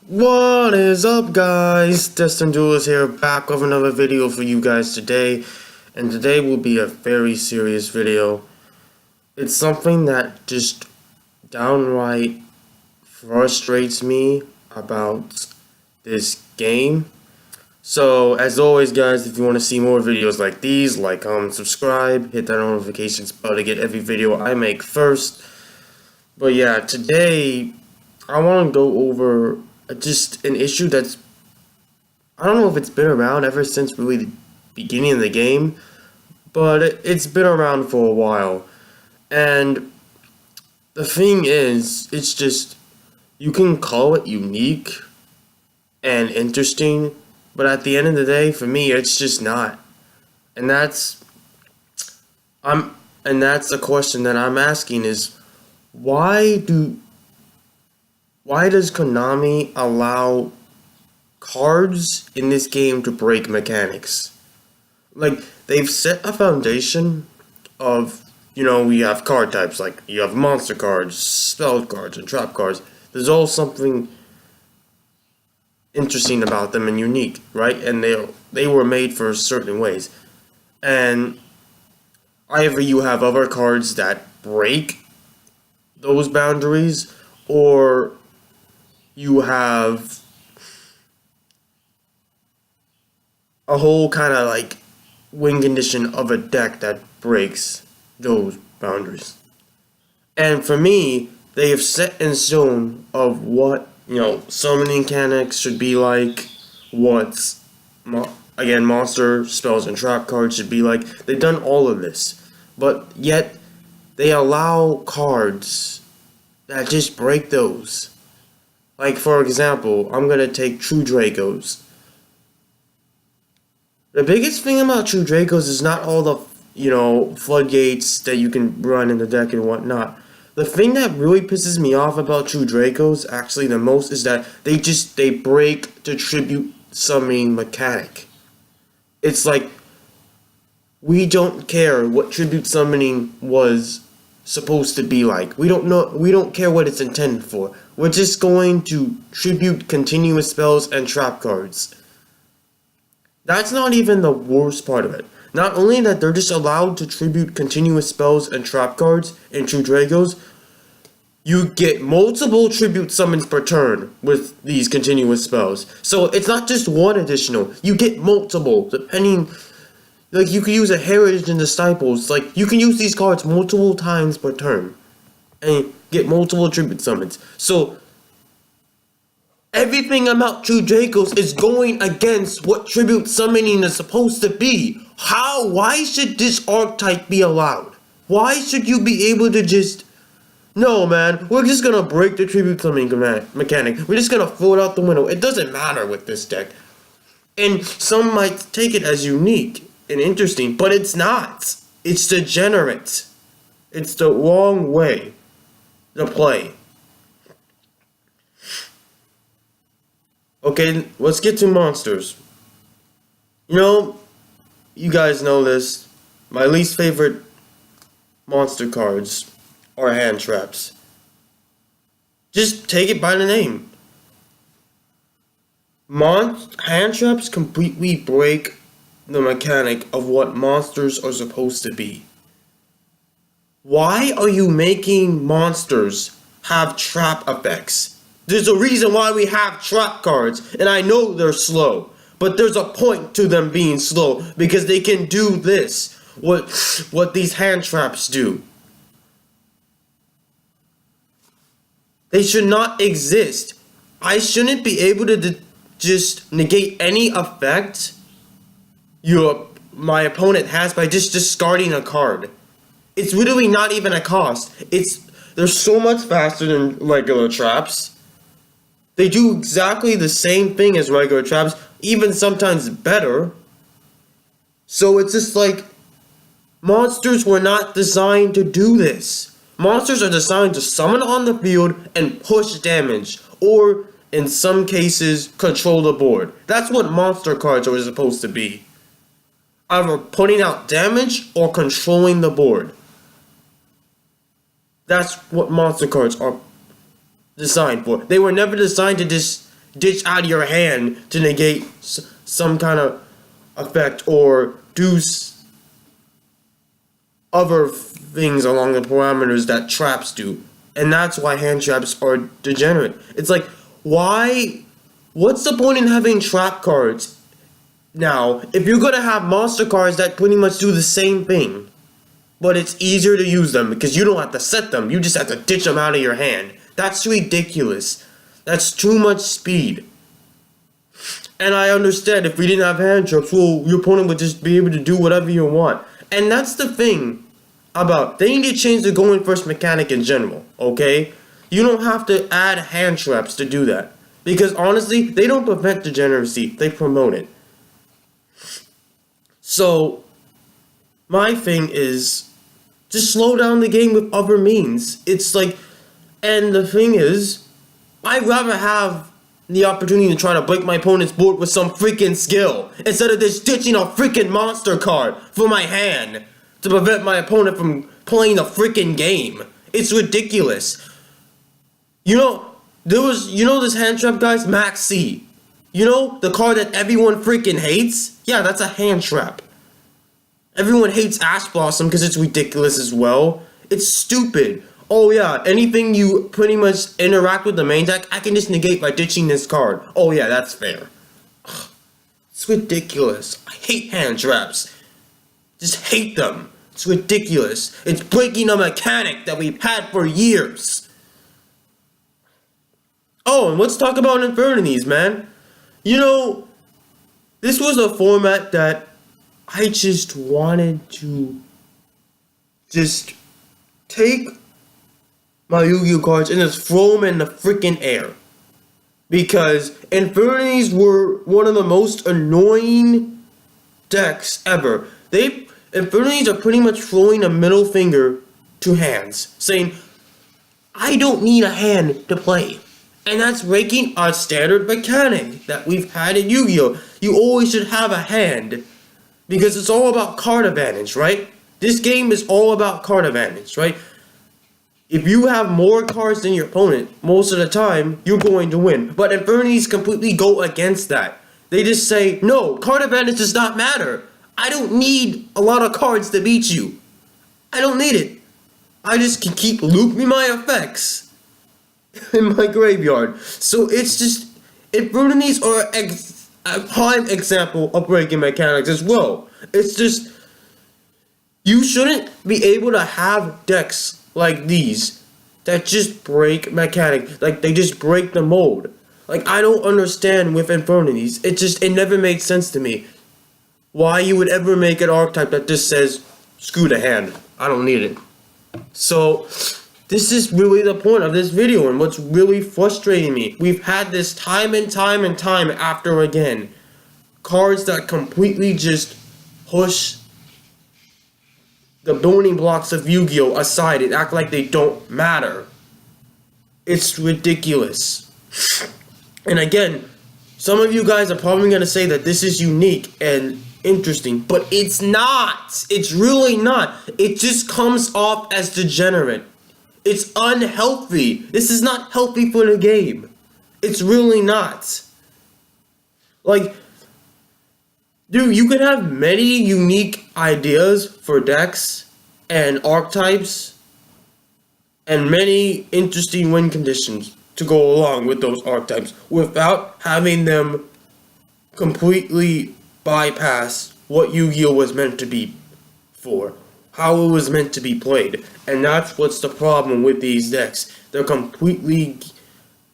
What is up, guys? Destin Duelist here, back with another video for you guys today. And today will be a very serious video. It's something that just downright frustrates me about this game. So, as always, guys, if you want to see more videos like these, like, comment, subscribe, hit that notifications bell to get every video I make first. But yeah, today I want to go over just an issue that's, I don't know if it's been around ever since really the beginning of the game, but it's been around for a while. And the thing is, it's just, you can call it unique and interesting, but at the end of the day, for me, it's just not. And that's a question that I'm asking is, why does Konami allow cards in this game to break mechanics? Like, they've set a foundation of, we have card types, like you have monster cards, spell cards, and trap cards. There's all something interesting about them and unique, right? And they were made for certain ways. And either you have other cards that break those boundaries, or you have a whole kind of like win condition of a deck that breaks those boundaries. And for me, they have set in stone of what, summoning mechanics should be like, what, again, monster, spells, and trap cards should be like. They've done all of this, but yet they allow cards that just break those. Like, for example, I'm going to take True Dracos. The biggest thing about True Dracos is not all the, floodgates that you can run in the deck and whatnot. The thing that really pisses me off about True Dracos, actually the most, is that they break the tribute summoning mechanic. It's like, we don't care what tribute summoning was supposed to be like. We don't care what it's intended for. We're just going to tribute continuous spells and trap cards. That's not even the worst part of it. Not only that they're just allowed to tribute continuous spells and trap cards in True Dragos, you get multiple tribute summons per turn with these continuous spells. So it's not just one additional, you get multiple, depending. Like, you can use a Heritage and Disciples. Like, you can use these cards multiple times per turn and get multiple tribute summons. So everything about True Dracos is going against what tribute summoning is supposed to be. Why should this archetype be allowed? Why should you be able to just, no man, we're just gonna break the tribute summoning mechanic. We're just gonna throw it out the window. It doesn't matter with this deck. And some might take it as unique and interesting, but it's not. It's degenerate. It's the wrong way to play. Okay, let's get to monsters. You guys know this. My least favorite monster cards are hand traps. Just take it by the name. Hand traps completely break the mechanic of what monsters are supposed to be. Why are you making monsters have trap effects? There's a reason why we have trap cards, and I know they're slow, but there's a point to them being slow, because they can do this, what these hand traps do. They should not exist. I shouldn't be able to just negate any effect my opponent has by just discarding a card. It's literally not even a cost. They're so much faster than regular traps. They do exactly the same thing as regular traps, even sometimes better. So it's just like, monsters were not designed to do this. Monsters are designed to summon on the field and push damage, or in some cases, control the board. That's what monster cards are supposed to be. Either putting out damage or controlling the board. That's what monster cards are designed for. They were never designed to just ditch out of your hand to negate some kind of effect or do other things along the parameters that traps do. And that's why hand traps are degenerate. It's like, why? What's the point in having trap cards now if you're gonna have monster cards that pretty much do the same thing, but it's easier to use them because you don't have to set them, you just have to ditch them out of your hand? That's ridiculous. That's too much speed. And I understand if we didn't have hand traps, well, your opponent would just be able to do whatever you want. And that's the thing about, they need to change the going first mechanic in general, okay? You don't have to add hand traps to do that. Because honestly, they don't prevent degeneracy, they promote it. So, my thing is, just slow down the game with other means. It's like, and the thing is, I'd rather have the opportunity to try to break my opponent's board with some freaking skill instead of just ditching a freaking monster card for my hand to prevent my opponent from playing the freaking game. It's ridiculous. You know, this hand trap, guys, Max C. You know, the card that everyone freaking hates? Yeah, that's a hand trap. Everyone hates Ash Blossom because it's ridiculous as well. It's stupid. Oh yeah, anything you pretty much interact with the main deck, I can just negate by ditching this card. Oh yeah, that's fair. Ugh, it's ridiculous. I hate hand traps. Just hate them. It's ridiculous. It's breaking a mechanic that we've had for years. Oh, and let's talk about Infernities, man. You know, this was a format that I just wanted to just take my Yu-Gi-Oh cards and just throw them in the freaking air. Because Infernities were one of the most annoying decks ever. Infernities are pretty much throwing a middle finger to hands, saying, I don't need a hand to play. And that's breaking our standard mechanic that we've had in Yu-Gi-Oh! You always should have a hand. Because it's all about card advantage, right? This game is all about card advantage, right? If you have more cards than your opponent, most of the time, you're going to win. But Infernities completely go against that. They just say, no, card advantage does not matter. I don't need a lot of cards to beat you. I don't need it. I just can keep looping my effects in my graveyard. So it's just, Infernities are a prime example of breaking mechanics as well. It's just, you shouldn't be able to have decks like these that just break mechanic, like they just break the mold. Like, I don't understand with Infernities. It never made sense to me why you would ever make an archetype that just says screw the hand, I don't need it. So this is really the point of this video, and what's really frustrating me. We've had this time and time and time after again. Cards that completely just push the building blocks of Yu-Gi-Oh! Aside and act like they don't matter. It's ridiculous. And again, some of you guys are probably going to say that this is unique and interesting, but it's not. It's really not. It just comes off as degenerate. It's unhealthy. This is not healthy for the game. It's really not. Like, dude, you can have many unique ideas for decks and archetypes and many interesting win conditions to go along with those archetypes without having them completely bypass what Yu-Gi-Oh! Was meant to be for, how it was meant to be played. And that's what's the problem with these decks. They're completely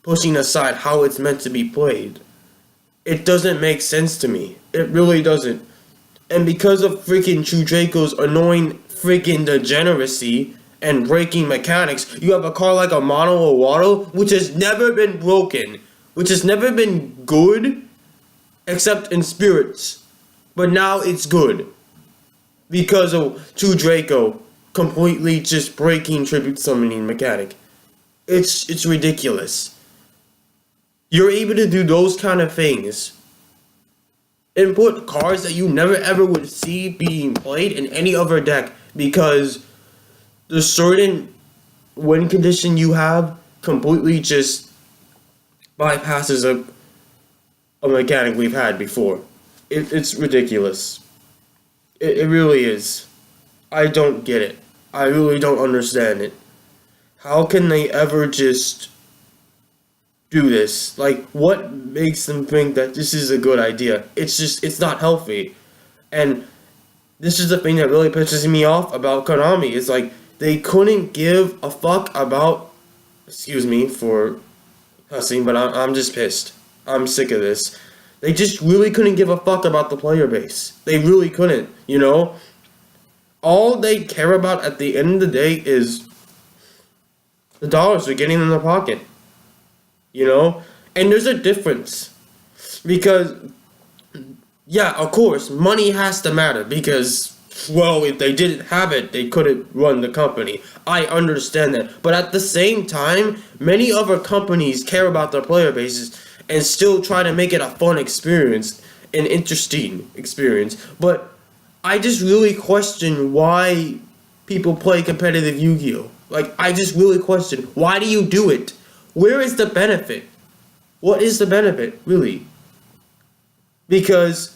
pushing aside how it's meant to be played. It doesn't make sense to me. It really doesn't. And because of freaking True Draco's annoying freaking degeneracy and breaking mechanics, you have a card like a Mono Awato, which has never been broken, which has never been good, except in spirits. But now it's good. Because of True Draco completely just breaking tribute summoning mechanic. It's ridiculous. You're able to do those kind of things and put cards that you never ever would see being played in any other deck because the certain win condition you have completely just bypasses a mechanic we've had before. It's ridiculous. It really is. I don't get it. I really don't understand it. How can they ever just do this? Like, what makes them think that this is a good idea? It's not healthy. And this is the thing that really pisses me off about Konami. Is like, they couldn't give a fuck about, excuse me for cussing, but I'm just pissed. I'm sick of this. They just really couldn't give a fuck about the player base. They really couldn't, you know? All they care about at the end of the day is the dollars they're getting in their pocket. You know? And there's a difference. Because, yeah, of course, money has to matter. Because, well, if they didn't have it, they couldn't run the company. I understand that. But at the same time, many other companies care about their player bases and still try to make it a fun experience, an interesting experience. But I just really question why people play competitive Yu-Gi-Oh! Like, I just really question, why do you do it? Where is the benefit? What is the benefit, really? Because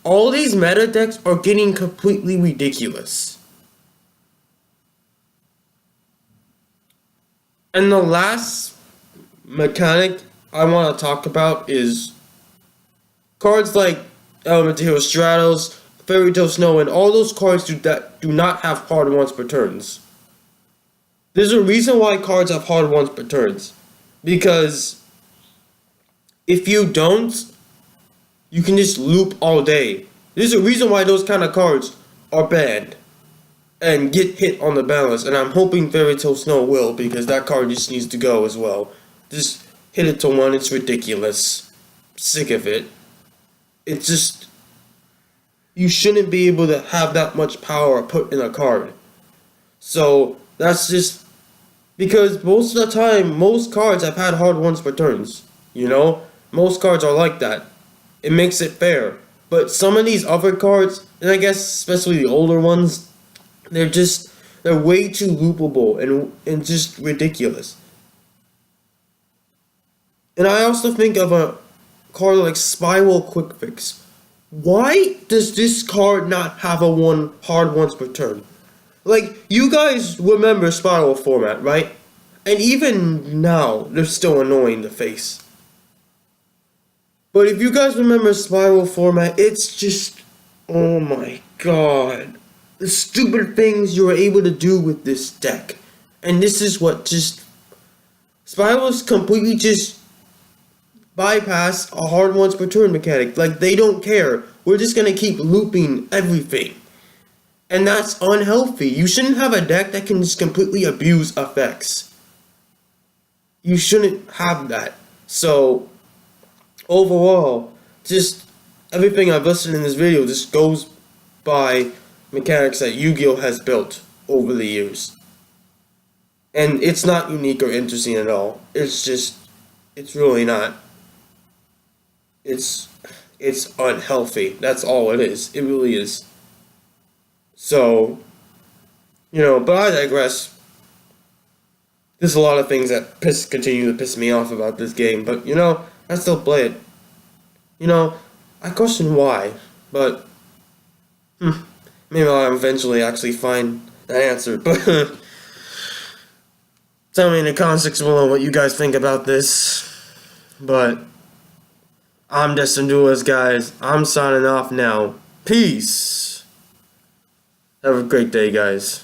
all these meta decks are getting completely ridiculous. And the last mechanic I want to talk about is cards like Elemental Stratos, Fairy Tale Snow, and all those cards do not have hard ones per turns. There's a reason why cards have hard ones per turns. Because if you don't, you can just loop all day. There's a reason why those kind of cards are banned and get hit on the balance. And I'm hoping Fairy Tale Snow will, because that card just needs to go as well. Just hit it to 1, it's ridiculous. Sick of it. It's just, you shouldn't be able to have that much power put in a card. So that's just because most of the time, most cards have had hard ones per turns. You know, most cards are like that. It makes it fair. But some of these other cards, and I guess especially the older ones, they're way too loopable and just ridiculous. And I also think of a card like Spiral Quick Fix. Why does this card not have a hard once per turn? Like, you guys remember Spiral format, right? And even now, they're still annoying to face. But if you guys remember Spiral format, it's just, oh my god. The stupid things you were able to do with this deck. And this is what just, Spiral's completely just bypass a hard once per turn mechanic. Like, they don't care. We're just gonna keep looping everything. And that's unhealthy. You shouldn't have a deck that can just completely abuse effects. You shouldn't have that. So, overall, just everything I've listened in this video just goes by mechanics that Yu-Gi-Oh! Has built over the years. And it's not unique or interesting at all. It's really not. It's unhealthy. That's all it is. It really is. So, but I digress. There's a lot of things that continue to piss me off about this game, but I still play it. I question why, but maybe I'll eventually actually find that answer. But tell me in the comments section below what you guys think about this. But I'm Destin Duelist, guys. I'm signing off now. Peace. Have a great day, guys.